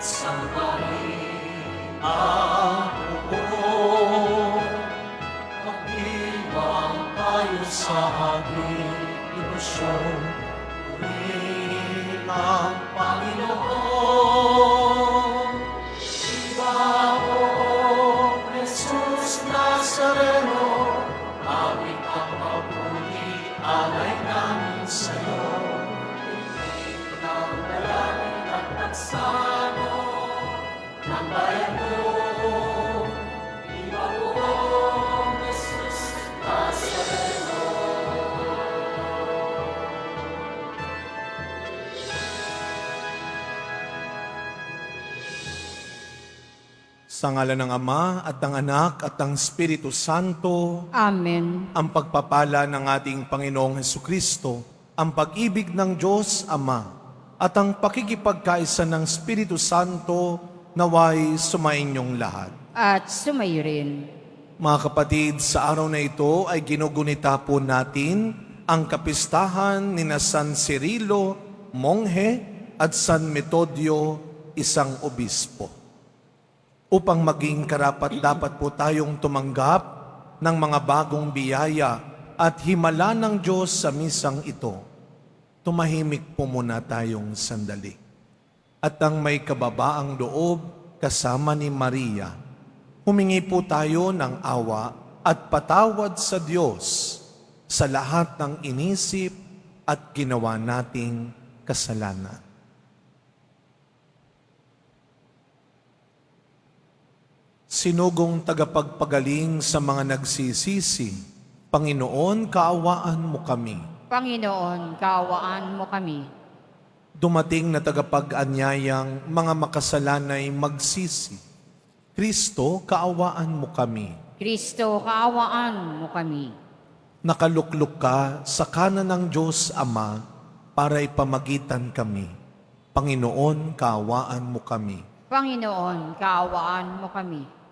sambahin ang buong mag-iwang tayo sa ating ilusyon. Purihin ang Panginoon. Ibaong Jesus Nazareno, awit ang mabuti, alay namin sa'yo. Ibig ng dalangin at pagsamo ng bayan mo. Ibaong Jesus Nazareno. Sa ngalan ng Ama at ng Anak at ng Espiritu Santo, Amen. ang pagpapala ng ating Panginoong Hesukristo, ang pag-ibig ng Diyos Ama, at ang pakikipagkaisa ng Espiritu Santo naway sumainyong lahat. At sumayo rin. Mga kapatid, sa araw na ito ay ginugunita po natin ang kapistahan ni na San Cirilo, monghe, at San Metodio, isang obispo. Upang maging karapat-dapat po tayong tumanggap ng mga bagong biyaya at himala ng Diyos sa misang ito, tumahimik po muna tayong sandali. At ang may kababaang loob kasama ni Maria, humingi po tayo ng awa at patawad sa Diyos sa lahat ng inisip at ginawa nating kasalanan. Sinugong tagapagpagaling sa mga nagsisisi, Panginoon, kaawaan mo kami. Panginoon, kaawaan mo kami. Dumating na tagapag-anyayang mga makasalanay magsisi, Kristo, kaawaan mo kami. Kristo, kaawaan mo kami. Nakaluklok ka sa kanan ng Diyos Ama para ipamagitan kami. Panginoon, kaawaan mo kami. Panginoon, kaawaan mo kami.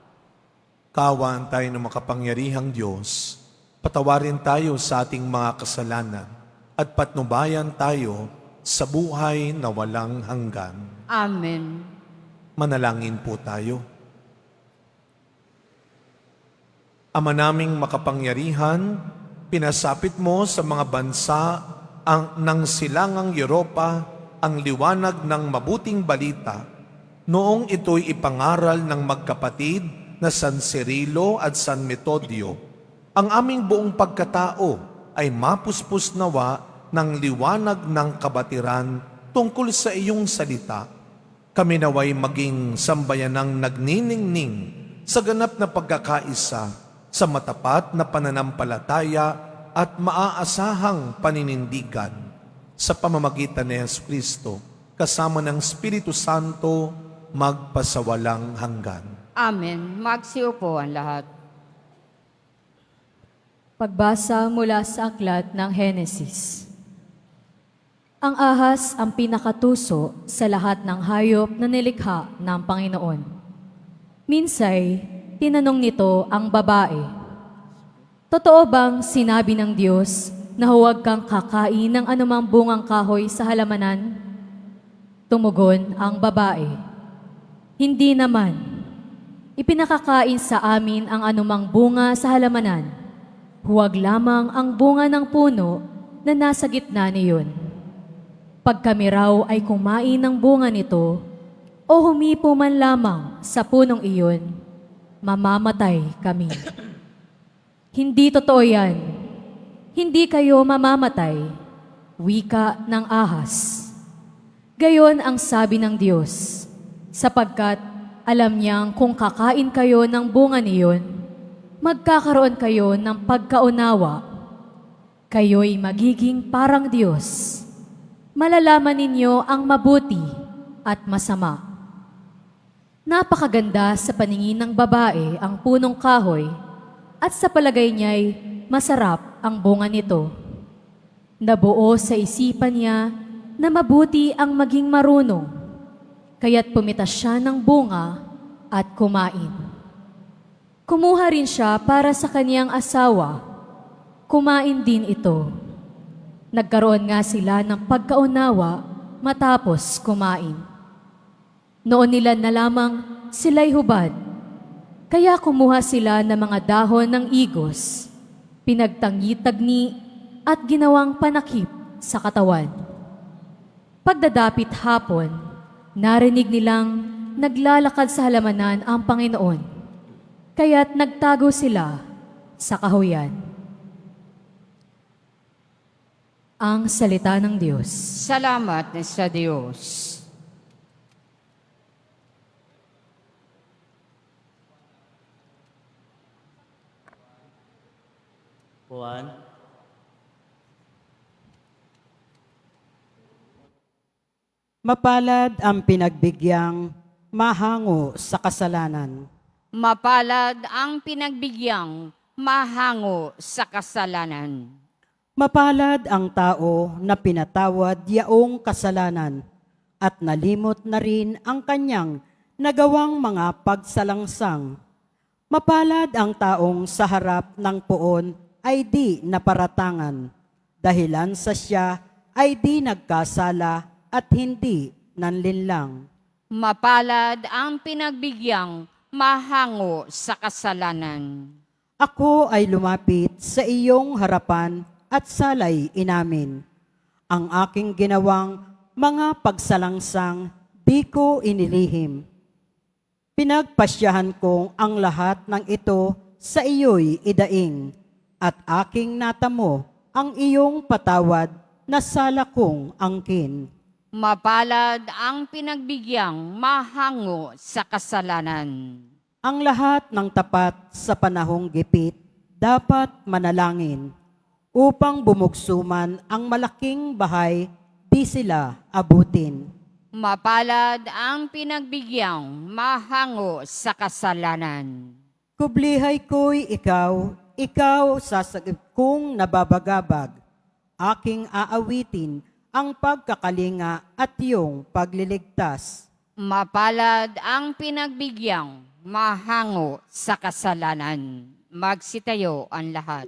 Kaawaan tayo ng makapangyarihang Diyos, patawarin tayo sa ating mga kasalanan, at patnubayan tayo sa buhay na walang hanggan. Amen. Manalangin po tayo. Ama naming makapangyarihan, pinasapit mo sa mga bansa ng silangang Europa ang liwanag ng mabuting balita noong ito'y ipangaral ng magkapatid na San Cirilo at San Metodio. Ang aming buong pagkatao ay mapuspos nawa ng liwanag ng kabatiran tungkol sa iyong salita. Kami naway maging sambayanang nagniningning sa ganap na pagkakaisa sa matapat na pananampalataya at maaasahang paninindigan sa pamamagitan ni Jesucristo kasama ng Espiritu Santo magpasawalang hanggan. Amen. Magsiupo ang lahat. Pagbasa mula sa aklat ng Henesis. Ang ahas ang pinakatuso sa lahat ng hayop na nilikha ng Panginoon. Minsay, tinanong nito ang babae, "Totoo bang sinabi ng Diyos na huwag kang kakain ng anumang bungang kahoy sa halamanan?" Tumugon ang babae, "Hindi naman. Ipinakakain sa amin ang anumang bunga sa halamanan. Huwag lamang ang bunga ng puno na nasa gitna niyon. Pag kami raw ay kumain ng bunga nito o humipo man lamang sa punong iyon, mamamatay kami." "Hindi totoo yan. Hindi kayo mamamatay," wika ng ahas. Gayon ang sabi ng Diyos, sapagkat alam niyang kung kakain kayo ng bunga niyon, magkakaroon kayo ng pagkaunawa. Kayo'y magiging parang Diyos. Malalaman ninyo ang mabuti at masama. Napakaganda sa paningin ng babae ang punong kahoy at sa palagay niya'y masarap ang bunga nito. Nabuo sa isipan niya na mabuti ang maging marunong. Kaya't pumitas siya ng bunga at kumain. Kumuha rin siya para sa kaniyang asawa. Kumain din ito. Nagkaroon nga sila ng pagkaunawa matapos kumain. Noon nila na lamang sila'y hubad, kaya kumuha sila ng mga dahon ng igos, pinagtangi-tagni at ginawang panakip sa katawan. Pagdadapit hapon, narinig nilang naglalakad sa halamanan ang Panginoon, kaya't nagtago sila sa kahuyan. Ang salita ng Diyos. Salamat sa Diyos. Juan. Mapalad ang pinagbigyang mahango sa kasalanan. Mapalad ang pinagbigyang mahango sa kasalanan. Mapalad ang tao na pinatawad yaong kasalanan at nalimot na rin ang kanyang nagawang mga pagsalangsang. Mapalad ang taong sa harap ng poon ay di naparatangan, dahilan sa siya ay di nagkasala at hindi nanlinlang. Mapalad ang pinagbigyang mahango sa kasalanan. Ako ay lumapit sa iyong harapan at salay inamin. Ang aking ginawang mga pagsalangsang di ko inilihim. Pinagpasyahan kong ang lahat ng ito sa iyo'y idaing at aking natamo ang iyong patawad na sala kong angkin. Mapalad ang pinagbigyang mahango sa kasalanan. Ang lahat ng tapat sa panahong gipit dapat manalangin upang bumugsuman ang malaking bahay di sila abutin. Mapalad ang pinagbigyang mahango sa kasalanan. Kublihay ko'y ikaw sasagip kong nababagabag. Aking aawitin ang pagkakalinga at iyong pagliligtas. Mapalad ang pinagbigyang mahango sa kasalanan. Magsitayo ang lahat.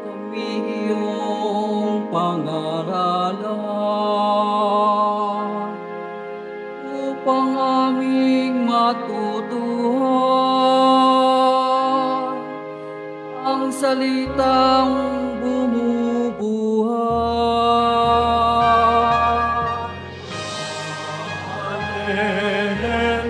Kami iyong pangaralan upang aming matutuhan ang salitang bumubuhay. Hallelujah.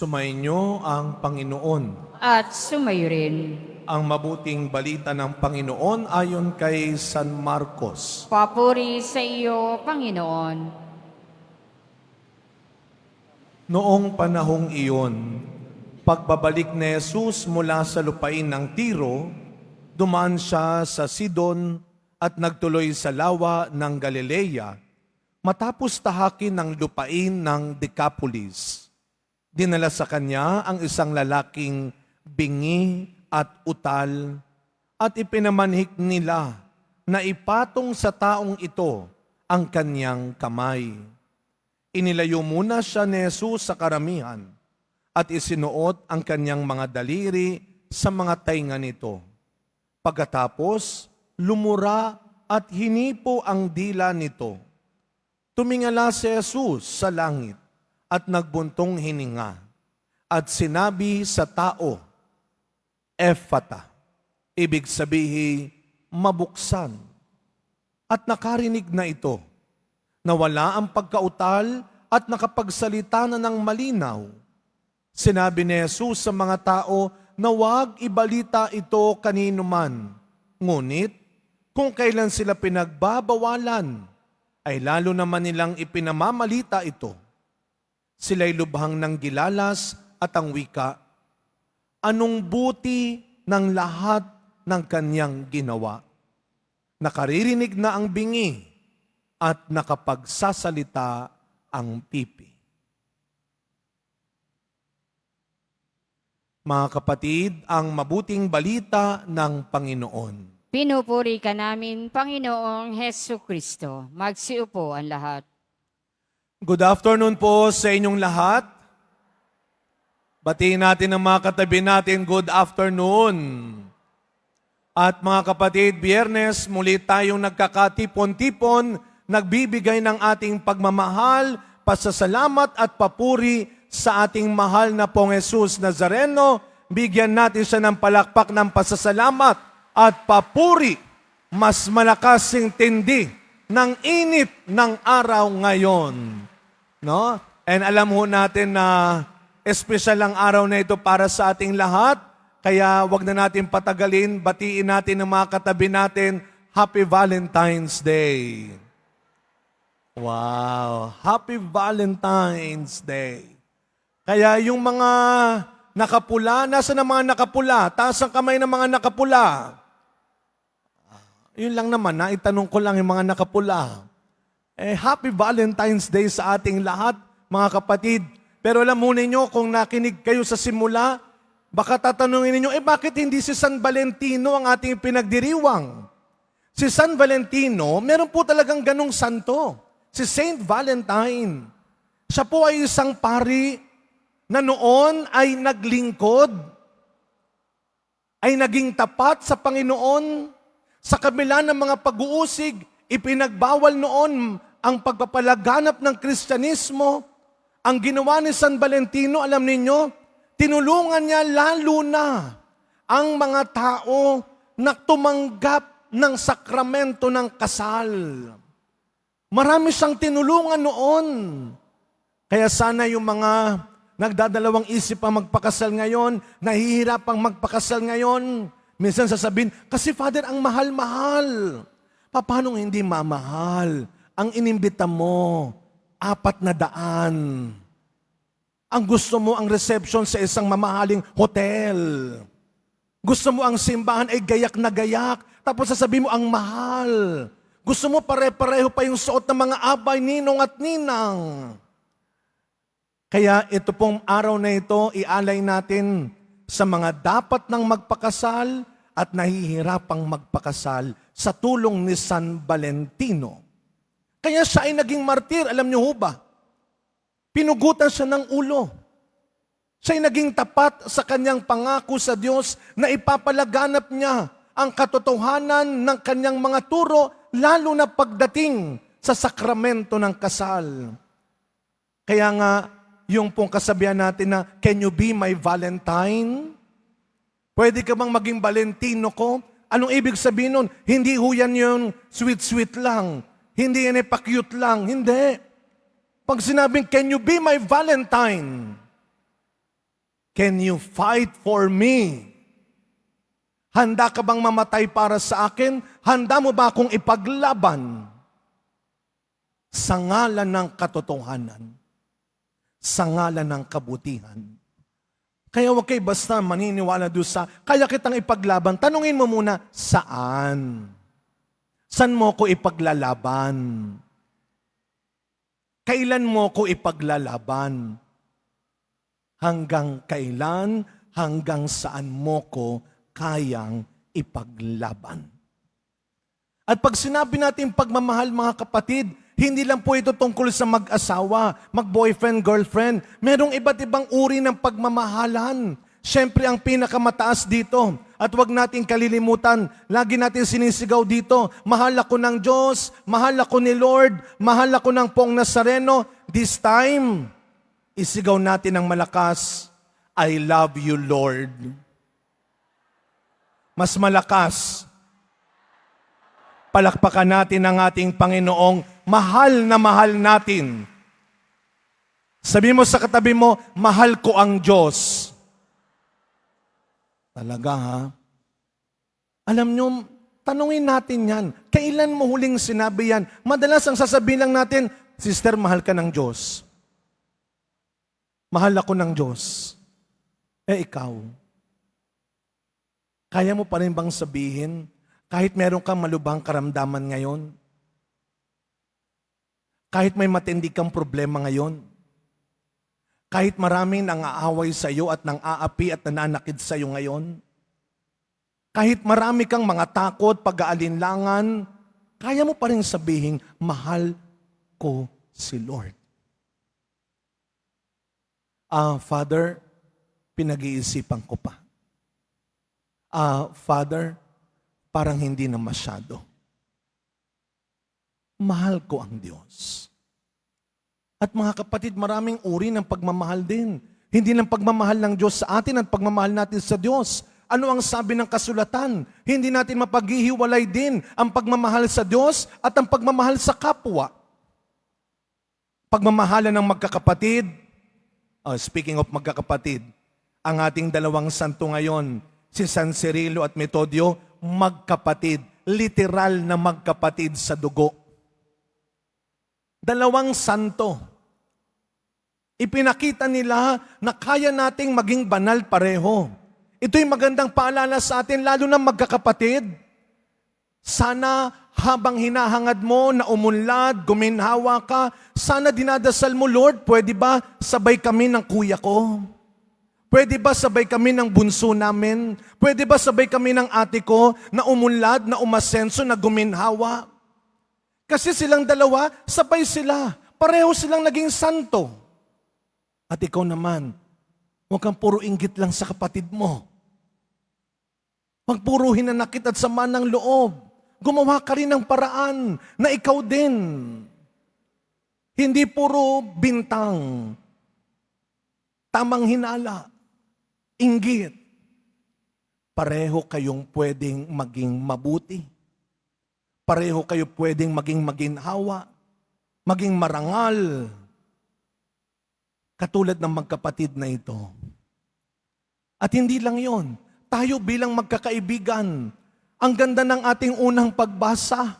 Sumainyo ang Panginoon. At sumayo rin. Ang mabuting balita ng Panginoon ayon kay San Marcos. Papuri sa iyo, Panginoon. Noong panahong iyon, pagbabalik ni Jesus mula sa lupain ng Tiro, dumaan siya sa Sidon at nagtuloy sa lawa ng Galilea, matapos tahakin ng lupain ng Decapolis. Dinala sa kanya ang isang lalaking bingi at utal at ipinamanhik nila na ipatong sa taong ito ang kanyang kamay. Inilayo muna siya ni Jesus sa karamihan at isinuot ang kanyang mga daliri sa mga tainga nito. Pagkatapos, lumura at hinipo ang dila nito. Tumingala si Jesus sa langit at nagbuntong hininga at sinabi sa tao, Ephata, ibig sabihin, mabuksan. At nakarinig na ito, nawala ang pagkautal at nakapagsalita na ng malinaw. Sinabi ni Jesus sa mga tao na huwag ibalita ito kanino man. Ngunit, kung kailan sila pinagbabawalan, ay lalo naman nilang ipinamamalita ito. Sila'y lubhang ng gilalas at ang wika, anong buti ng lahat ng kanyang ginawa. Nakaririnig na ang bingi at nakapagsasalita ang pipi. Mga kapatid, ang mabuting balita ng Panginoon. Pinupuri ka namin, Panginoong Hesu Kristo. Magsiupo ang lahat. Good afternoon po sa inyong lahat. Batiin natin ang mga katabi natin, good afternoon. At mga kapatid, Biyernes, muli tayong nagkakatipon-tipon, nagbibigay ng ating pagmamahal, pasasalamat at papuri sa ating mahal na pong Jesus Nazareno. Bigyan natin siya ng palakpak ng pasasalamat at papuri. Mas malakas ang tindi ng init ng araw ngayon. No? And alam ho natin na espesyal ang araw na ito para sa ating lahat. Kaya wag na natin patagalin, batiin natin ang mga katabi natin, Happy Valentine's Day. Wow, Happy Valentine's Day. Kaya yung mga nakapula, nasa na mga nakapula? Taas ang kamay ng mga nakapula. Yun lang naman, naitanong ko lang yung mga nakapula. Happy Valentine's Day sa ating lahat, mga kapatid. Pero alam mo ninyo, kung nakinig kayo sa simula, baka tatanungin ninyo, bakit hindi si San Valentino ang ating pinagdiriwang? Si San Valentino, meron po talagang ganong santo. Si Saint Valentine. Siya po ay isang pari na noon ay naglingkod, ay naging tapat sa Panginoon. Sa kabila ng mga pag-uusig, ipinagbawal noon ang pagpapalaganap ng Kristyanismo. Ang ginawa ni San Valentino, alam ninyo, tinulungan niya lalo na ang mga tao na tumanggap ng sakramento ng kasal. Marami siyang tinulungan noon. Kaya sana yung mga nagdadalawang isip ang magpakasal ngayon, nahihirapang magpakasal ngayon, minsan sasabihin, kasi Father, ang mahal-mahal. Paano hindi mamahal? Ang inimbita mo, 400. Ang gusto mo ang reception sa isang mamahaling hotel. Gusto mo ang simbahan ay gayak na gayak. Tapos sasabihin mo ang mahal. Gusto mo pare-pareho pa yung suot ng mga abay, ninong at ninang. Kaya ito pong araw na ito, ialay natin sa mga dapat nang magpakasal at nahihirapang magpakasal sa tulong ni San Valentino. Kaya siya ay naging martir, alam niyo ho ba? Pinugutan siya ng ulo. Siya ay naging tapat sa kanyang pangako sa Diyos na ipapalaganap niya ang katotohanan ng kanyang mga turo, lalo na pagdating sa sakramento ng kasal. Kaya nga, yung pong kasabihan natin na, can you be my Valentine? Pwede ka bang maging Valentino ko? Anong ibig sabihin nun? Hindi ho yan yung sweet-sweet lang. Hindi yan pa-cute lang. Hindi. Pag sinabing, can you be my Valentine? Can you fight for me? Handa ka bang mamatay para sa akin? Handa mo ba akong ipaglaban? Sa ngalan ng katotohanan. Sa ngalan ng kabutihan. Kaya huwag kayo basta maniniwala doon sa, kaya kitang ipaglaban. Tanungin mo muna, saan? Saan mo ko ipaglalaban? Kailan mo ko ipaglalaban? Hanggang kailan, hanggang saan mo ko kayang ipaglaban? At pag sinabi natin pagmamahal, mga kapatid, hindi lang po ito tungkol sa mag-asawa, mag-boyfriend, girlfriend. Merong iba't ibang uri ng pagmamahalan. Siyempre, ang pinakamataas dito, at wag natin kalilimutan, lagi natin sinisigaw dito, mahal ako ng Diyos, mahal ako ni Lord, mahal ako ng Pong Nazareno. This time, isigaw natin ng malakas, I love you, Lord. Mas malakas, palakpakan natin ang ating Panginoong mahal na mahal natin. Sabi mo sa katabi mo, mahal ko ang Diyos. Talaga ha? Alam nyo, tanungin natin yan. Kailan mo huling sinabi yan? Madalas ang sasabihin lang natin, Sister, mahal ka ng Diyos. Mahal ako ng Diyos. Ikaw, kaya mo pa rin bang sabihin, kahit meron kang malubhang karamdaman ngayon, kahit may matindi kang problema ngayon, kahit maraming nang-aaway sa iyo at nang-aapi at nananakit sa iyo ngayon, kahit marami kang mga takot, pag-aalinlangan, kaya mo pa rin sabihin, mahal ko si Lord. Father, pinag-iisipan ko pa. Father, parang hindi na masyado. Mahal ko ang Diyos. At mga kapatid, maraming uri ng pagmamahal din. Hindi lang pagmamahal ng Diyos sa atin at pagmamahal natin sa Diyos. Ano ang sabi ng kasulatan? Hindi natin mapaghihiwalay din ang pagmamahal sa Diyos at ang pagmamahal sa kapwa. Pagmamahalan ng magkakapatid. Speaking of magkakapatid, ang ating dalawang santo ngayon, si San Cirilo at Metodio, magkapatid. Literal na magkapatid sa dugo. Dalawang santo. Ipinakita nila na kaya nating maging banal pareho. Ito'y magandang paalala sa atin, lalo na magkakapatid. Sana habang hinahangad mo na umunlad, guminhawa ka, sana dinadasal mo, Lord, pwede ba sabay kami ng kuya ko? Pwede ba sabay kami ng bunso namin? Pwede ba sabay kami ng ate ko na umunlad, na umasenso, na guminhawa? Kasi silang dalawa, sabay sila. Pareho silang naging santo. At ikaw naman, huwag kang puro inggit lang sa kapatid mo. Huwag puro hinanakit at sama ng loob. Gumawa ka rin ng paraan na ikaw din. Hindi puro bintang. Tamang hinala. Inggit. Pareho kayong pwedeng maging mabuti. Pareho kayo pwedeng maging maginhawa, maging marangal. Katulad ng magkapatid na ito. At hindi lang yon, tayo bilang magkakaibigan, ang ganda ng ating unang pagbasa.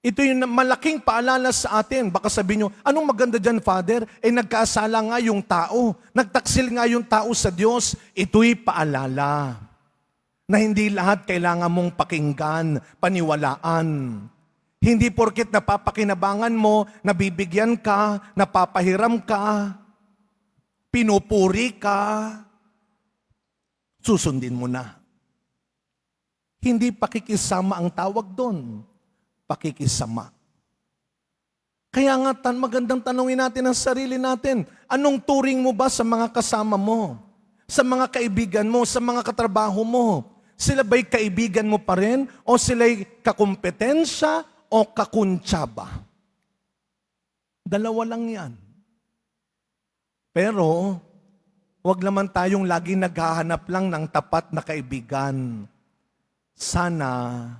Ito yung malaking paalala sa atin. Baka sabihin nyo, anong maganda dyan, Father? Nagkasala nga yung tao. Nagtaksil nga yung tao sa Diyos. Ito'y paalala na hindi lahat kailangan mong pakinggan, paniwalaan. Hindi porket napapakinabangan mo, nabibigyan ka, napapahiram ka, pinupuri ka, susundin mo na. Hindi pakikisama ang tawag doon. Pakikisama. Kaya nga magandang tanungin natin ang sarili natin. Anong turing mo ba sa mga kasama mo? Sa mga kaibigan mo? Sa mga katrabaho mo? Sila ba'y kaibigan mo pa rin? O sila'y kakumpetensya o kakuntsaba? Dalawa lang yan. Pero, wag naman tayong lagi naghahanap lang ng tapat na kaibigan. Sana,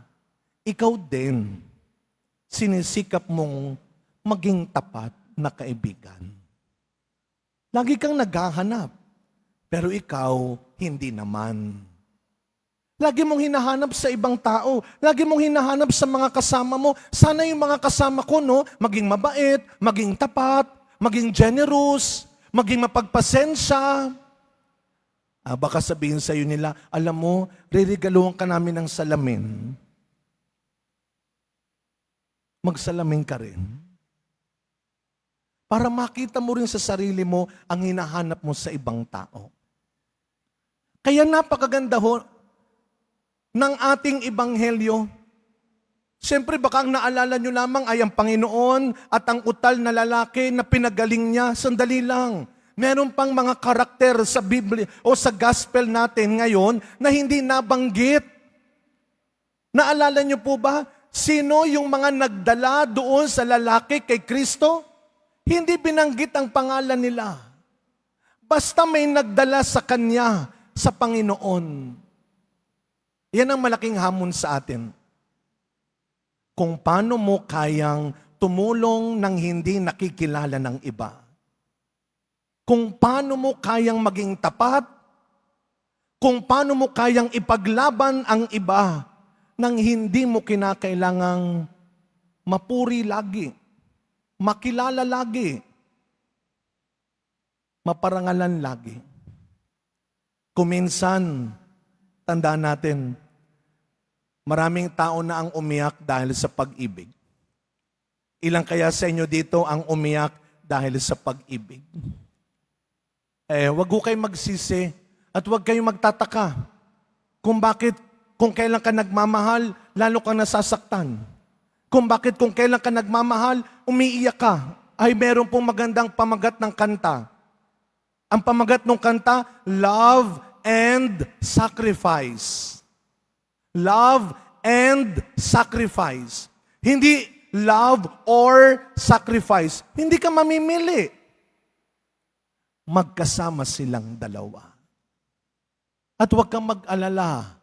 ikaw din, sinisikap mong maging tapat na kaibigan. Lagi kang naghahanap, pero ikaw, hindi naman. Lagi mong hinahanap sa ibang tao. Lagi mong hinahanap sa mga kasama mo. Sana yung mga kasama ko, maging mabait, maging tapat, maging generous, maging mapagpasensya. Baka sabihin sa iyo nila, alam mo, reregaluhan ka namin ng salamin. Magsalamin ka rin. Para makita mo rin sa sarili mo ang hinahanap mo sa ibang tao. Kaya napakaganda ng ating ebanghelyo. Siyempre baka ang naalala nyo lamang ay ang Panginoon at ang utal na lalaki na pinagaling niya. Sandali lang. Meron pang mga karakter sa Biblia o sa gospel natin ngayon na hindi nabanggit. Naalala nyo po ba? Sino yung mga nagdala doon sa lalaki kay Kristo? Hindi binanggit ang pangalan nila. Basta may nagdala sa Kanya, sa Panginoon. Yan ang malaking hamon sa atin. Kung paano mo kayang tumulong ng hindi nakikilala ng iba. kung paano mo kayang maging tapat, kung paano mo kayang ipaglaban ang iba nang hindi mo kinakailangang mapuri lagi, makilala lagi, maparangalan lagi. Kuminsan, tandaan natin, maraming tao na ang umiyak dahil sa pag-ibig. Ilang kaya sa inyo dito ang umiyak dahil sa pag-ibig? Wag ko kayo magsisi at wag kayong magtataka kung bakit kung kailan ka nagmamahal, lalo kang nasasaktan. Kung bakit kung kailan ka nagmamahal, umiiyak ka. Ay meron pong magandang pamagat ng kanta. Ang pamagat ng kanta, love and sacrifice. Love and sacrifice. Hindi love or sacrifice. Hindi ka mamimili. Magkasama silang dalawa. At huwag kang mag-alala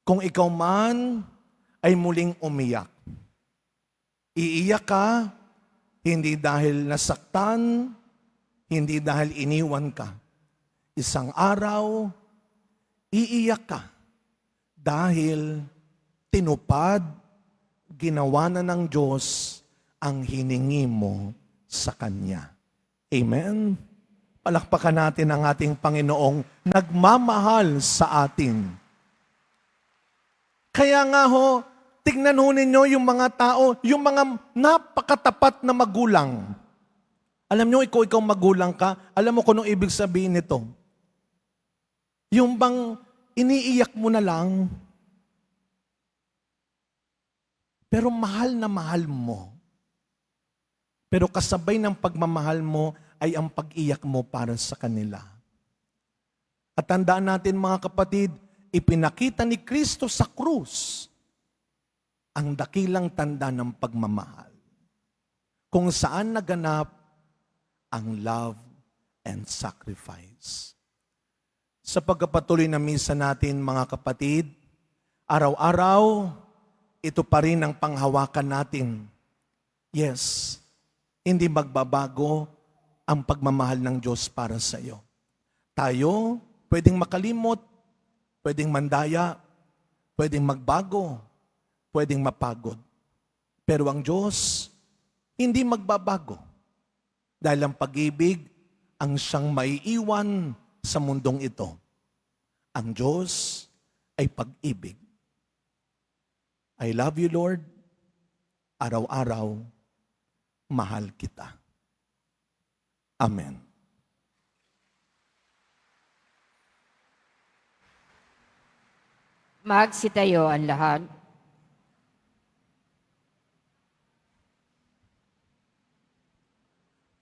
kung ikaw man ay muling umiyak. Iiyak ka, hindi dahil nasaktan, hindi dahil iniwan ka. Isang araw, iiyak ka dahil tinupad, ginawa na ng Diyos ang hiningi mo sa Kanya. Amen? Palakpakan natin ang ating Panginoong nagmamahal sa atin. Kaya nga ho, tignan ho ninyo yung mga tao, yung mga napakatapat na magulang. Alam nyo, ikaw magulang ka, alam mo kung anong ibig sabihin nito. Yung bang iniiyak mo na lang, pero mahal na mahal mo. Pero kasabay ng pagmamahal mo ay ang pag-iyak mo para sa kanila. At tandaan natin mga kapatid, ipinakita ni Kristo sa krus ang dakilang tanda ng pagmamahal. Kung saan naganap ang love and sacrifice. Sa pagpapatuloy na misa natin mga kapatid, araw-araw, ito pa rin ang panghawakan natin. Yes, hindi magbabago ang pagmamahal ng Diyos para sa iyo. Tayo, pwedeng makalimot, pwedeng mandaya, pwedeng magbago, pwedeng mapagod. Pero ang Diyos, hindi magbabago. Dahil ang pag-ibig, ang siyang maiiwan sa mundong ito. Ang Diyos ay pag-ibig. I love you, Lord. Araw-araw, mahal kita. Amen. Magsitayo ang lahat.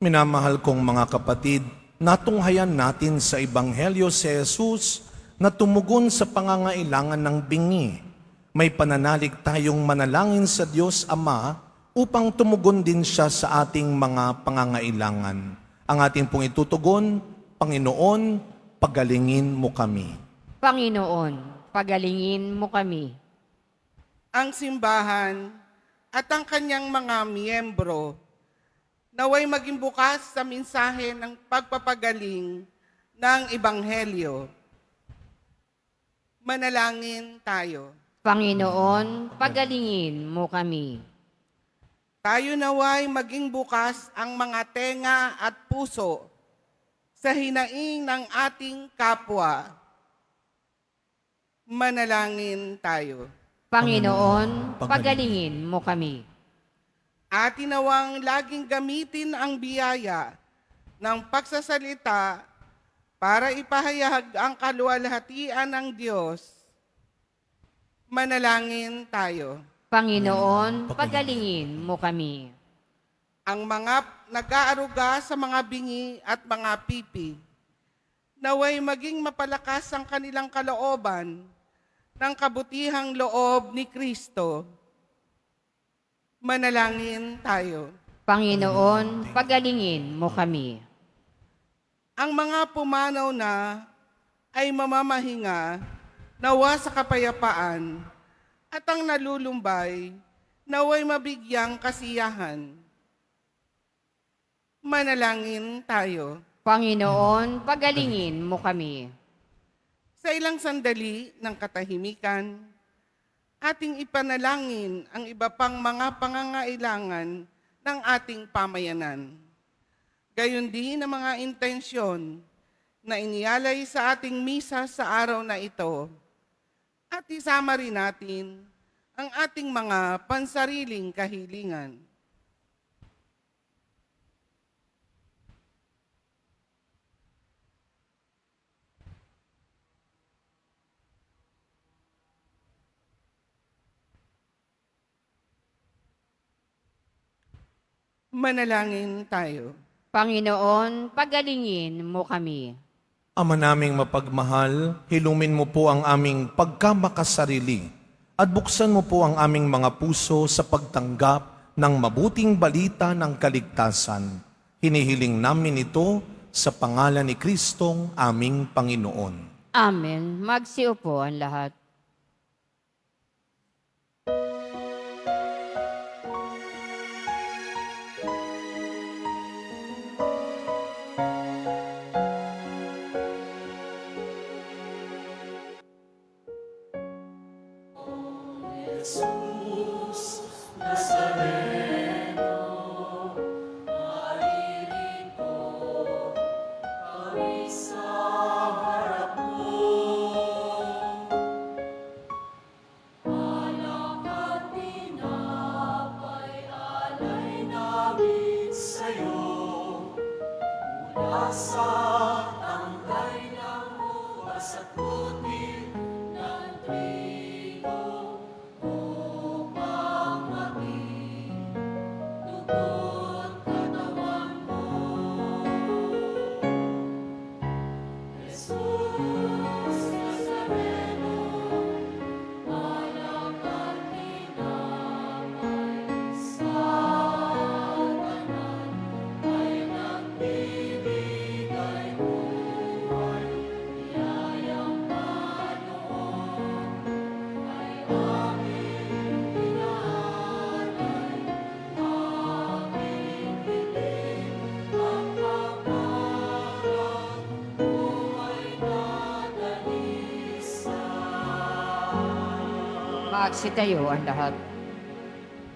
Minamahal kong mga kapatid, natunghayan natin sa Ebanghelyo si Jesus na tumugon sa pangangailangan ng bingi. May pananalig tayong manalangin sa Diyos Ama upang tumugon din siya sa ating mga pangangailangan. Ang ating pong itutugon, Panginoon, pagalingin mo kami. Panginoon, pagalingin mo kami. Ang simbahan at ang kanyang mga miyembro naway maging bukas sa mensahe ng pagpapagaling ng Ebanghelyo. Manalangin tayo. Panginoon, pagalingin mo kami. Tayo naway maging bukas ang mga tenga at puso sa hinaing ng ating kapwa. Manalangin tayo. Panginoon, pagalingin mo kami. Atin nawang laging gamitin ang biyaya ng pagsasalita para ipahayag ang kaluwalhatian ng Diyos. Manalangin tayo. Panginoon, pagalingin mo kami. Ang mga nag-aaruga sa mga bingi at mga pipi, naway maging mapalakas ang kanilang kalooban ng kabutihang loob ni Kristo. Manalangin tayo. Panginoon, pagalingin mo kami. Ang mga pumanaw na ay mamamahinga nawa sa kapayapaan at ang nalulumbay naway mabigyang kasiyahan. Manalangin tayo. Panginoon, pagalingin mo kami. Sa ilang sandali ng katahimikan, ating ipanalangin ang iba pang mga pangangailangan ng ating pamayanan. Gayon din ang mga intensyon na inialay sa ating misa sa araw na ito. At isama rin natin ang ating mga pansariling kahilingan. Manalangin tayo. Panginoon, pagalingin mo kami. Ama naming mapagmahal, hilumin mo po ang aming pagkamakasarili at buksan mo po ang aming mga puso sa pagtanggap ng mabuting balita ng kaligtasan. Hinihiling namin ito sa pangalan ni Kristong aming Panginoon. Amen. Magsiupo ang lahat. Magsitayo ang lahat.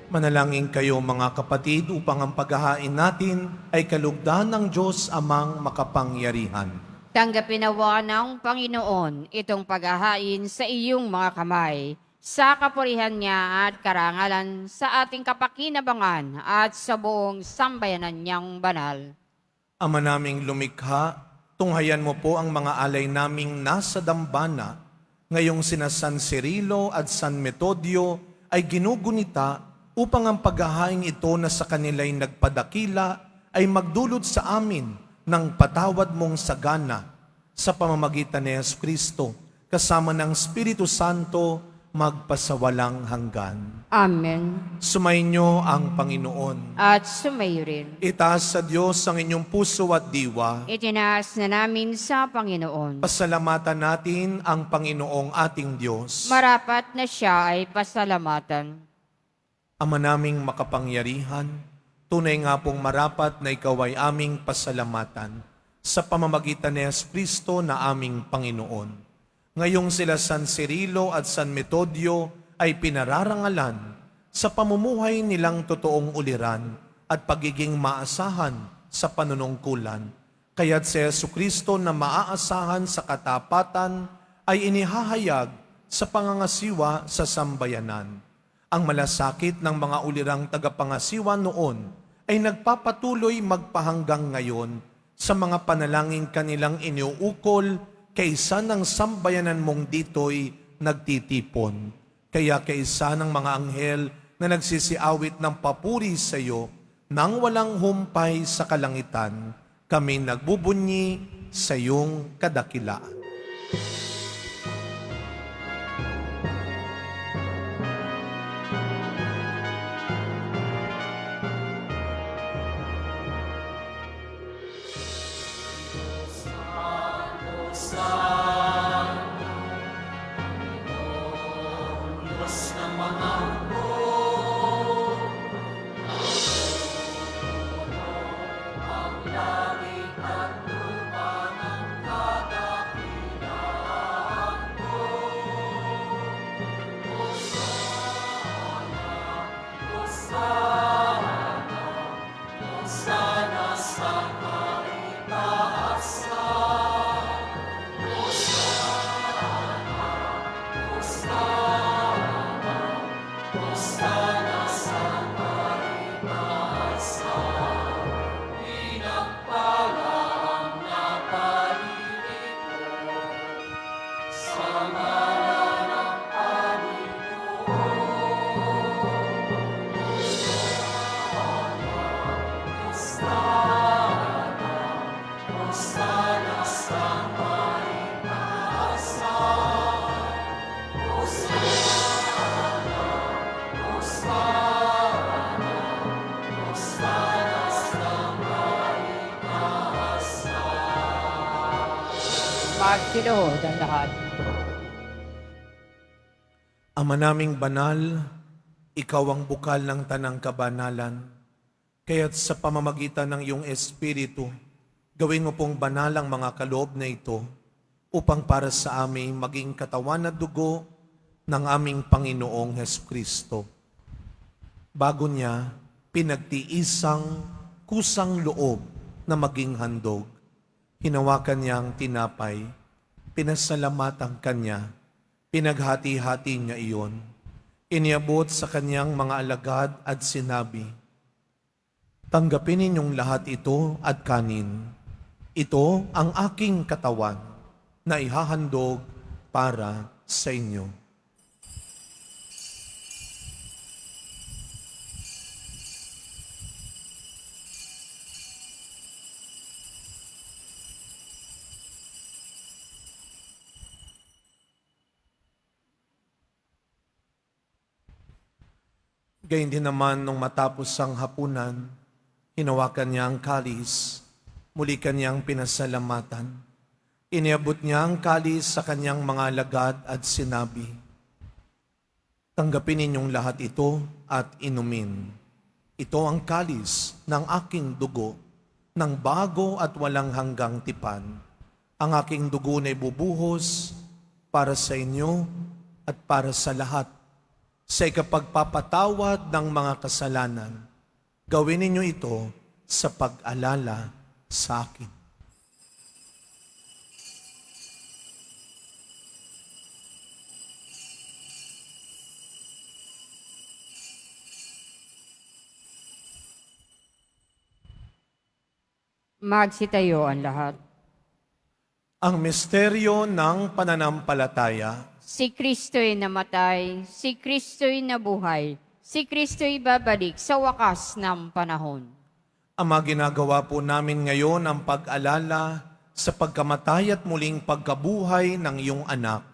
Manalangin kayo mga kapatid upang ang paghahain natin ay kalugdan ng Diyos amang makapangyarihan. Tanggapin nawa ng Panginoon itong paghahain sa iyong mga kamay, sa kapurihan niya at karangalan sa ating kapakinabangan at sa buong sambayanan niyang banal. Ama naming lumikha, tunghayan mo po ang mga alay naming nasa dambana, ngayong sina San Cirilo at San Metodio ay ginugunita upang ang paghahain ito na sa kanila'y nagpadakila ay magdulot sa amin ng patawad mong sagana sa pamamagitan ni Yesu Kristo, kasama ng Espiritu Santo, magpasawalang hanggan. Amen. Sumainyo ang Panginoon. At sumayo rin. Itaas sa Diyos ang inyong puso at diwa. Itinaas na namin sa Panginoon. Pasalamatan natin ang Panginoong ating Diyos. Marapat na siya ay pasalamatan. Ama naming makapangyarihan, tunay nga pong marapat na ikaw ay aming pasalamatan sa pamamagitan ni Yesu Kristo na aming Panginoon. Ngayong sila San Cirilo at San Metodio ay pinararangalan sa pamumuhay nilang totoong uliran at pagiging maasahan sa panunungkulan. Kaya't si Yesu Kristo na maaasahan sa katapatan ay inihahayag sa pangangasiwa sa sambayanan. Ang malasakit ng mga ulirang tagapangasiwa noon ay nagpapatuloy magpahanggang ngayon sa mga panalangin kanilang iniuukol kaysa ng sambayanan mong dito'y nagtitipon. Kaya kaysa ng mga anghel na nagsisiawit ng papuri sa iyo, nang walang humpay sa kalangitan, kami nagbubunyi sa iyong kadakilaan. Magsiluhod ang lahat. Ama naming banal, ikaw ang bukal ng tanang kabanalan. Kaya't sa pamamagitan ng iyong Espiritu, gawin mo pong banal ang mga kaloob na ito upang para sa amin maging katawan at dugo ng aming Panginoong Hesukristo. Bago niya, pinagtiisang kusang loob na maging handog. Hinawakan niya ang tinapay, pinasalamatan kanya, pinaghati-hati niya iyon. Iniabot sa kanyang mga alagad at sinabi, "Tanggapin ninyong lahat ito at kanin. Ito ang aking katawan na ihahandog para sa inyo." Gayun din naman nung matapos ang hapunan, hinawakan niya ang kalis, muli kanyang pinasalamatan. Iniabot niya ang kalis sa kanyang mga alagad at sinabi, "Tanggapin ninyong lahat ito at inumin. Ito ang kalis ng aking dugo, ng bago at walang hanggang tipan. Ang aking dugo na ibubuhos para sa inyo at para sa lahat. Sa ikapagpapatawad ng mga kasalanan, gawin ninyo ito sa pag-alala sa akin." Magsitayo ang lahat. Ang misteryo ng pananampalataya. Si Kristo'y namatay, si Kristo'y nabuhay, si Kristo'y babalik sa wakas ng panahon. Ama, ginagawa po namin ngayon ang pag-alala sa pagkamatay at muling pagkabuhay ng iyong anak.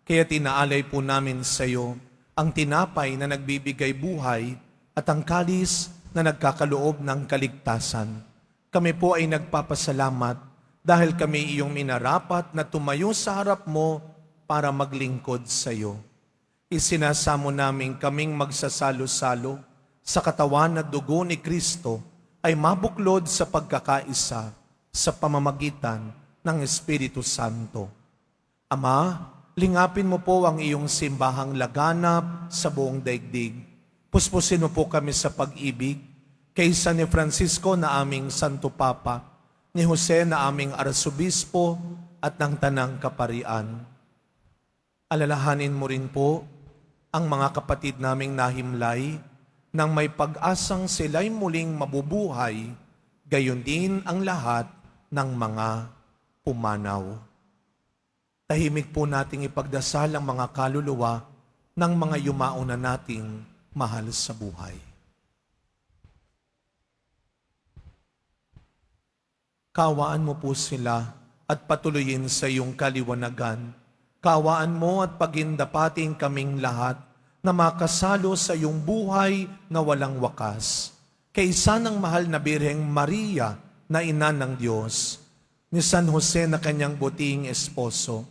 Kaya tinaalay po namin sa iyo ang tinapay na nagbibigay buhay at ang kalis na nagkakaloob ng kaligtasan. Kami po ay nagpapasalamat dahil kami iyong minarapat na tumayo sa harap mo para maglingkod sa iyo. Isinasamo namin kaming magsasalo-salo sa katawan at dugo ni Kristo ay mabuklod sa pagkakaisa sa pamamagitan ng Espiritu Santo. Ama, lingapin mo po ang iyong simbahang laganap sa buong daigdig. Puspusin mo po kami sa pag-ibig kaysa ni Francisco na aming Santo Papa, ni Jose na aming Arsobispo at ng Tanang Kaparian. Alalahanin mo rin po ang mga kapatid naming nahimlay nang may pag-asang sila'y muling mabubuhay, gayon din ang lahat ng mga pumanaw. Tahimik po nating ipagdasal ang mga kaluluwa ng mga yumao na nating mahal sa buhay. Kawaan mo po sila at patuloyin sa iyong kaliwanagan. Kaawaan mo at pagindapating kaming lahat na makasalo sa iyong buhay na walang wakas. Kaysa ng mahal na Birheng Maria na ina ng Diyos, ni San Jose na kanyang buting esposo,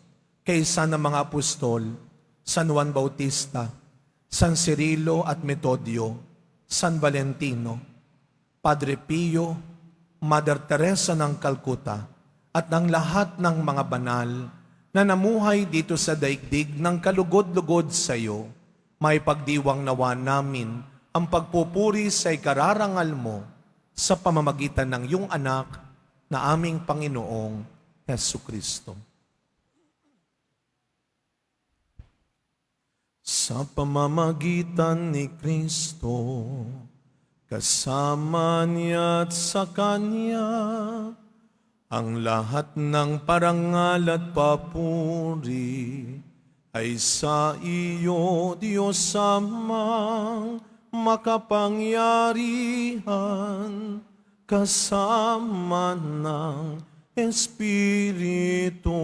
kaysa ng mga apostol, San Juan Bautista, San Cirilo at Metodio, San Valentino, Padre Pio, Mother Teresa ng Calcutta, at ng lahat ng mga banal na namuhay dito sa daigdig ng kalugod-lugod sa iyo, may pagdiwang nawa namin ang pagpupuri sa ikararangal mo sa pamamagitan ng iyong anak na aming Panginoong Hesukristo. Sa pamamagitan ni Kristo, kasama niya at sa Kanya, ang lahat ng parangal at papuri ay sa iyo, Diyos Amang makapangyarihan, kasama ng Espiritu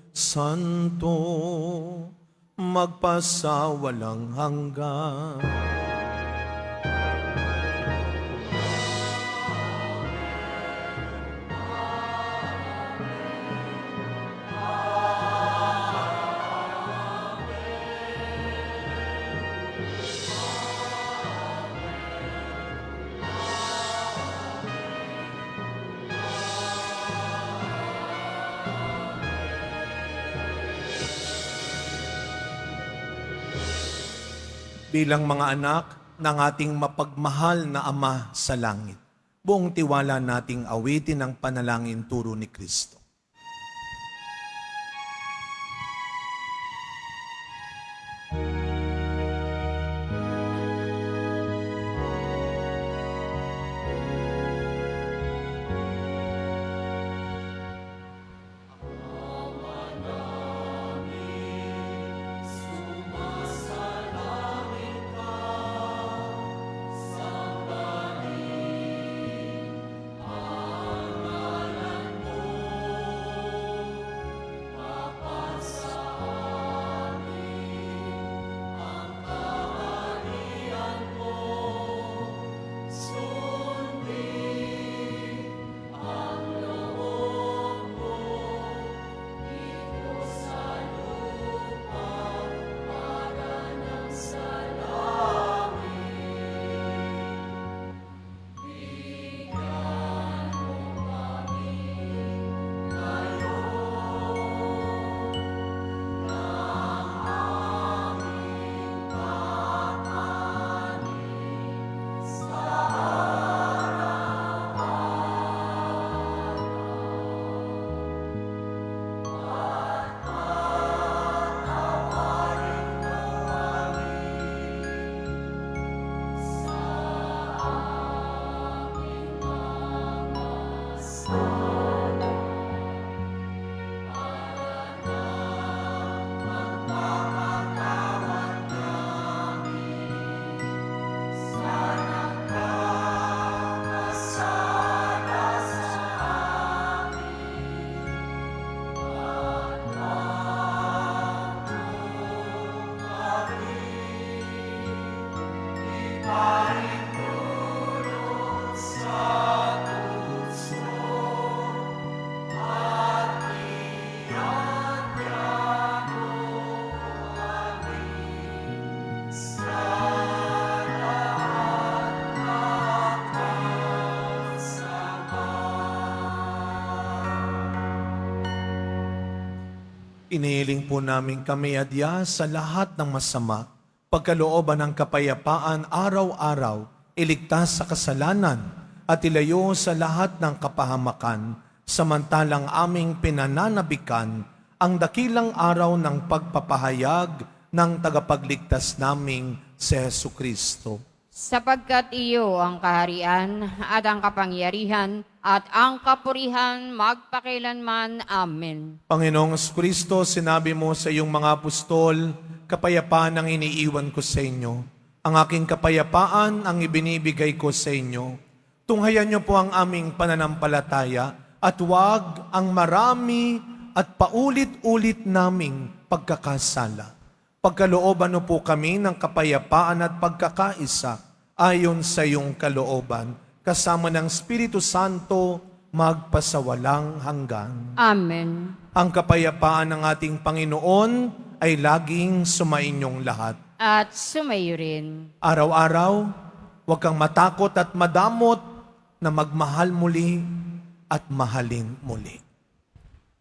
Santo, magpasawalang hanggan. bilang mga anak ng ating mapagmahal na Ama sa langit. Buong tiwala nating awitin ang panalangin turo ni Kristo. Inihiling po namin kami adya sa lahat ng masama, pagkalooban ng kapayapaan araw-araw, iligtas sa kasalanan, at ilayo sa lahat ng kapahamakan, samantalang aming pinananabikan ang dakilang araw ng pagpapahayag ng tagapagligtas naming si Jesucristo. Sapagkat iyo ang kaharian at ang kapangyarihan at ang kapurihan magpakailanman. Amen. Panginoong Kristo, sinabi mo sa iyong mga apostol, kapayapaan ang iniiwan ko sa inyo. Ang aking kapayapaan ang ibinibigay ko sa inyo. Tunghayan niyo po ang aming pananampalataya at huwag ang marami at paulit-ulit naming pagkakasala. Pagkalooban mo po kami ng kapayapaan at pagkakaisa ayon sa iyong kalooban, kasama ng Espiritu Santo magpasawalang hanggan. Amen. Ang kapayapaan ng ating Panginoon ay laging sumainyong lahat. At sumayo rin. Araw-araw, huwag kang matakot at madamot na magmahal muli at mahalin muli.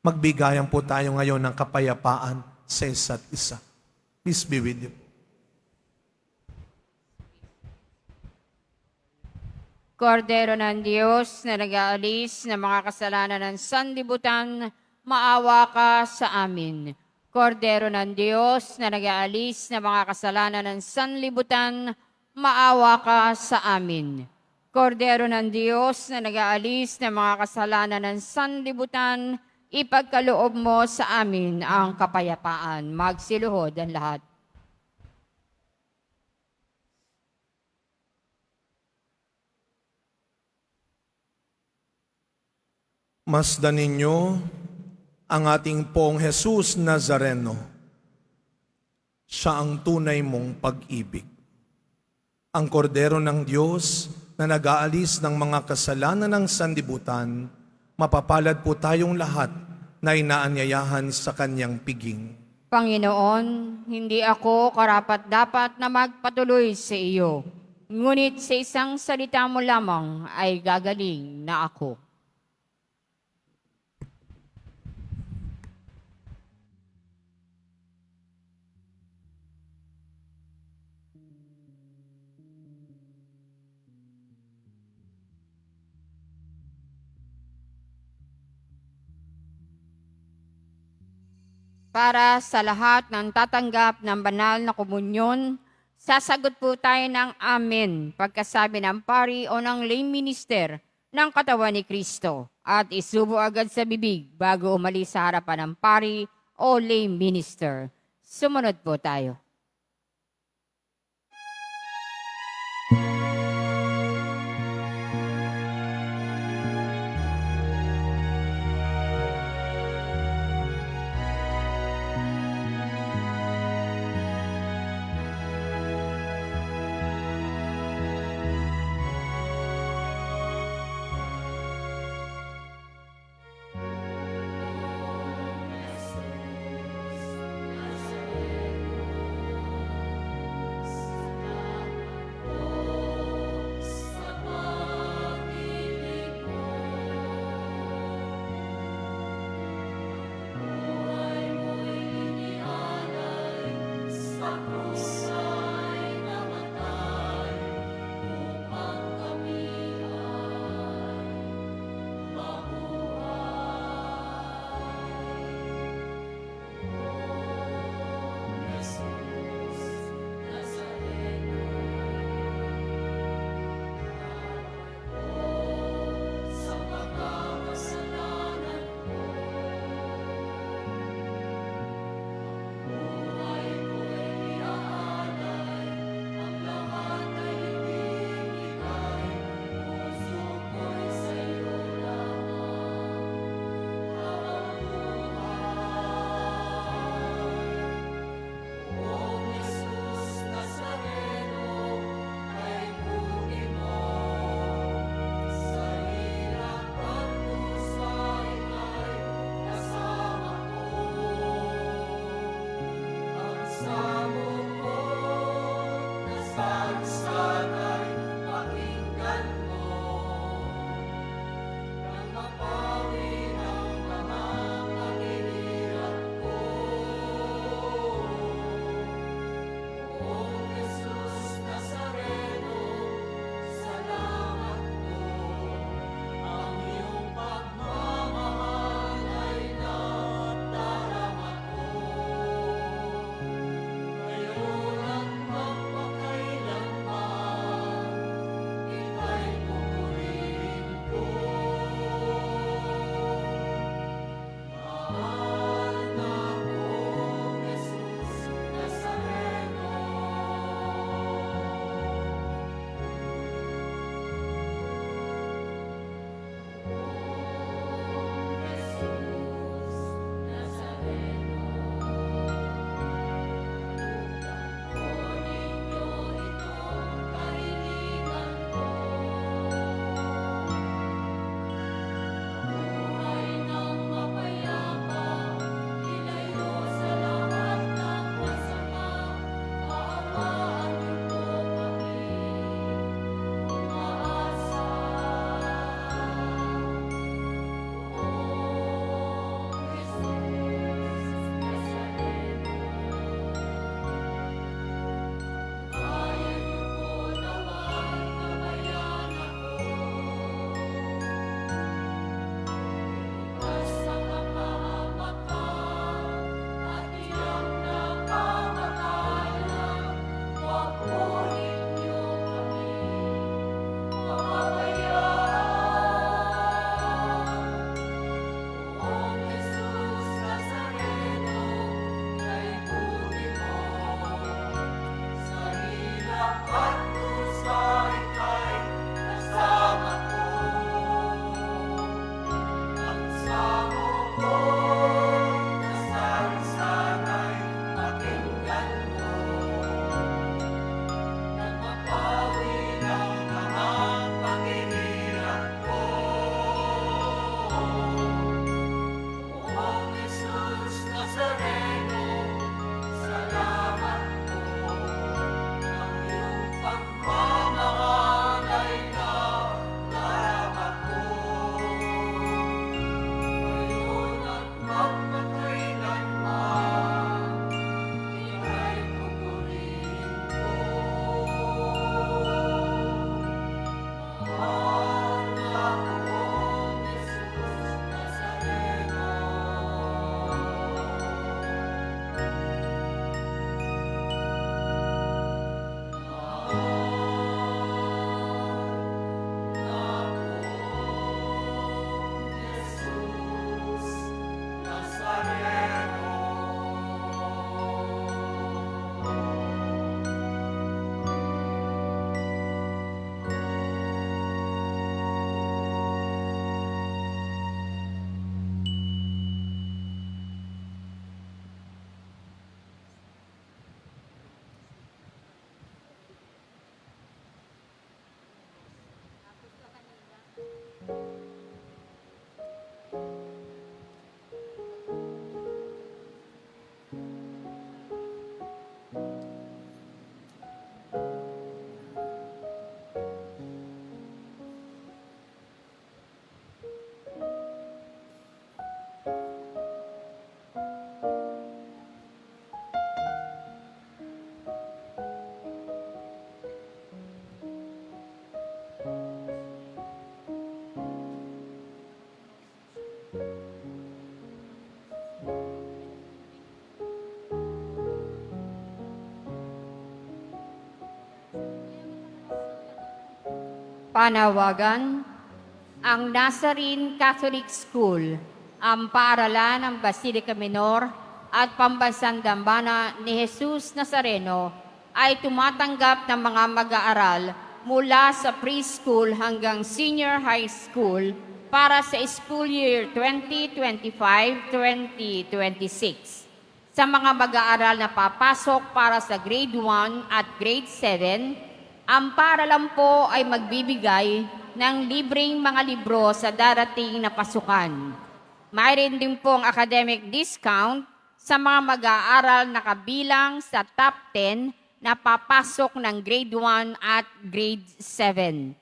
Magbigayan po tayo ngayon ng kapayapaan sa isa't isa. Peace be with you. Kordero ng Diyos na nag-aalis ng mga kasalanan ng sanlibutan, maawa ka sa amin. Kordero ng Diyos na nag-aalis ng mga kasalanan ng sanlibutan, maawa ka sa amin. Kordero ng Diyos na nag-aalis ng mga kasalanan ng sanlibutan, ipagkaloob mo sa amin ang kapayapaan. Magsiluhod ang lahat. Masdan ninyo ang ating Poong Jesus Nazareno. Siya ang tunay mong pag-ibig. Ang kordero ng Diyos na nag-aalis ng mga kasalanan ng sanlibutan, mapapalad po tayong lahat na inaanyayahan sa kanyang piging. Panginoon, hindi ako karapat-dapat na magpatuloy sa iyo. Ngunit sa isang salita mo lamang ay gagaling na ako. Para sa lahat ng tatanggap ng banal na komunyon, sasagot po tayo ng amen pagkasabi ng pari o ng lay minister ng katawan ni Kristo at isubo agad sa bibig bago umalis sa harapan ng pari o lay minister. Sumunod po tayo. Panawagan, ang Nazarene Catholic School, ang paaralan ng Basilica Minor at Pambansang Dambana ni Jesus Nazareno ay tumatanggap ng mga mag-aaral mula sa preschool hanggang senior high school para sa school year 2025-2026. Sa mga mag-aaral na papasok para sa grade 1 at grade 7, ang paaralan po ay magbibigay ng libreng mga libro sa darating na pasukan. Mayroon din pong academic discount sa mga mag-aaral na kabilang sa top 10 na papasok ng grade 1 at grade 7.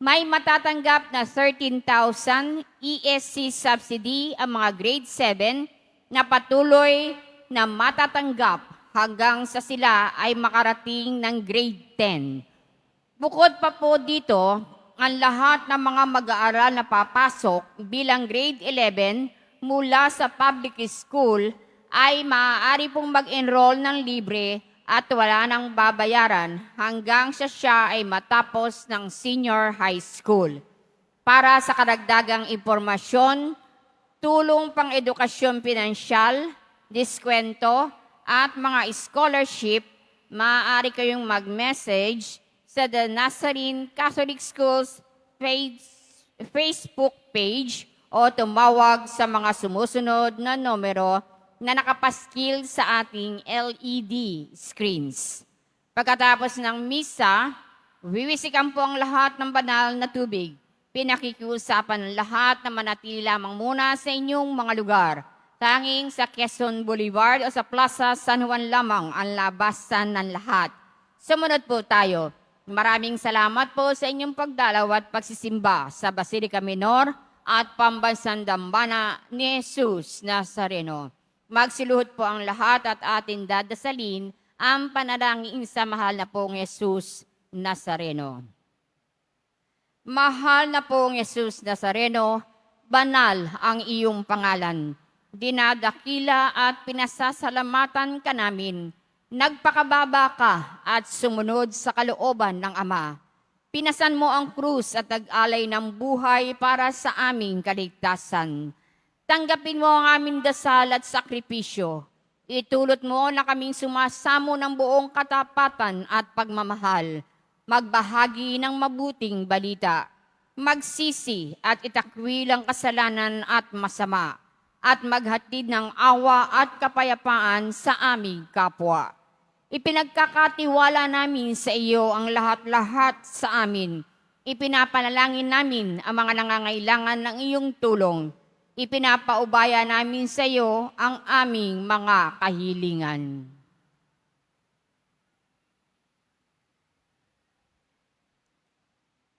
May matatanggap na 13,000 ESC subsidy ang mga grade 7 na patuloy na matatanggap hanggang sa sila ay makarating ng grade 10. Bukod pa po dito, ang lahat ng mga mag-aaral na papasok bilang grade 11 mula sa public school ay maaari pong mag-enroll ng libre at wala nang babayaran hanggang siya ay matapos ng senior high school. Para sa karagdagang impormasyon, tulong pang edukasyon pinansyal, diskwento, at mga scholarship, maaari kayong mag-message sa The Nazarene Catholic Schools Facebook page o tumawag sa mga sumusunod na numero na nakapaskil sa ating LED screens. Pagkatapos ng misa, wiwisikan po ang lahat ng banal na tubig. Pinakikiusapan ng lahat na manatili lamang muna sa inyong mga lugar. Tanging sa Quezon Boulevard o sa Plaza San Juan lamang ang labasan ng lahat. Sumunod po tayo. Maraming salamat po sa inyong pagdalaw at pagsisimba sa Basilica Minor at Pambansang Dambana ni Jesus Nazareno. Magsiluhod po ang lahat at atin dadasalin ang panalangin sa mahal na pong Jesus Nazareno. Mahal na pong Jesus Nazareno, banal ang iyong pangalan. Dinadakila at pinasasalamatan ka namin. Nagpakababa ka at sumunod sa kalooban ng Ama. Pinasan mo ang krus at nag-alay ng buhay para sa aming kaligtasan. Tanggapin mo ang aming dasal at sakripisyo. Itulot mo na kaming sumasamo ng buong katapatan at pagmamahal. Magbahagi ng mabuting balita. Magsisi at itakwil ang kasalanan at masama. At maghatid ng awa at kapayapaan sa aming kapwa. Ipinagkakatiwala namin sa iyo ang lahat-lahat sa amin. Ipinapanalangin namin ang mga nangangailangan ng iyong tulong. Ipinapaubaya namin sa iyo ang aming mga kahilingan.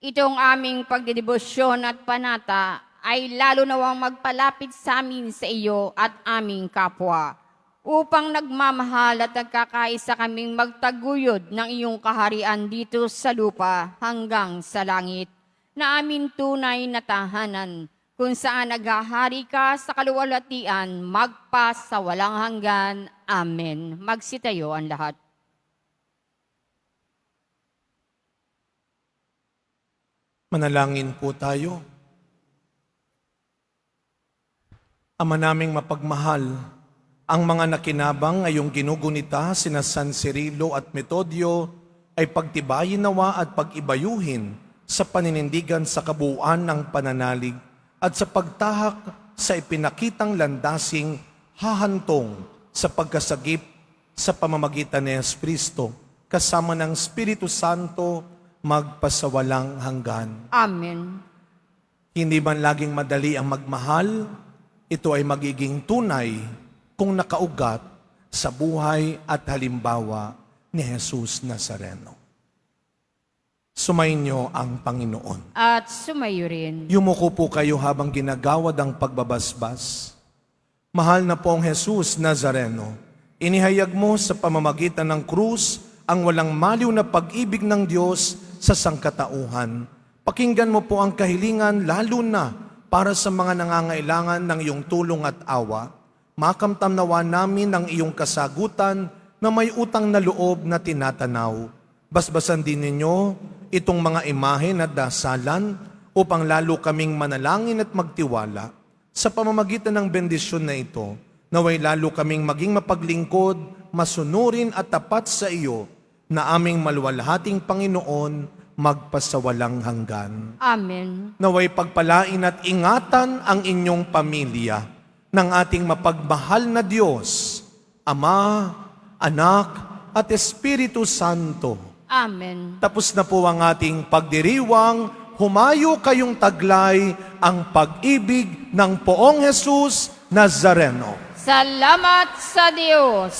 Itong aming pagdedebosyon at panata ay lalo nawang magpalapit sa amin sa iyo at aming kapwa, upang nagmamahal at nagkakaisa kaming magtaguyod ng iyong kaharian dito sa lupa hanggang sa langit, na amin tunay na tahanan, kung saan naghahari ka sa kaluwalhatian magpa sa walang hanggan. Amen. Magsitayo ang lahat. Manalangin po tayo. Ama naming mapagmahal, ang mga nakinabang ngayong ginugunita sina San Cirilo at Metodio ay pagtibayin nawa at pag-ibayuhin sa paninindigan sa kabuuan ng pananalig at sa pagtahak sa ipinakitang landasing hahantong sa pagkasagip sa pamamagitan ni Jesucristo kasama ng Espiritu Santo magpasawalang hanggan. Amen. Hindi man laging madali ang magmahal, ito ay magiging tunay kung nakaugat sa buhay at halimbawa ni Jesus Nazareno. Sumainyo ang Panginoon. At sumayo rin. Yumuko po kayo habang ginagawad ang pagbabasbas. Mahal na pong Jesus Nazareno, inihayag mo sa pamamagitan ng krus ang walang maliw na pag-ibig ng Diyos sa sangkatauhan. Pakinggan mo po ang kahilingan lalo na para sa mga nangangailangan ng iyong tulong at awa. Makamtam nawa namin ang iyong kasagutan na may utang na loob na tinatanaw. Basbasan din ninyo itong mga imahe at dasalan upang lalo kaming manalangin at magtiwala. Sa pamamagitan ng bendisyon na ito, naway lalo kaming maging mapaglingkod, masunurin at tapat sa iyo na aming maluwalhating Panginoon magpasawalang hanggan. Amen. Naway pagpalain at ingatan ang inyong pamilya ng ating mapagmahal na Diyos, Ama, Anak, at Espiritu Santo. Amen. Tapos na po ang ating pagdiriwang, humayo kayong taglay ang pag-ibig ng Poong Jesus Nazareno. Salamat sa Diyos.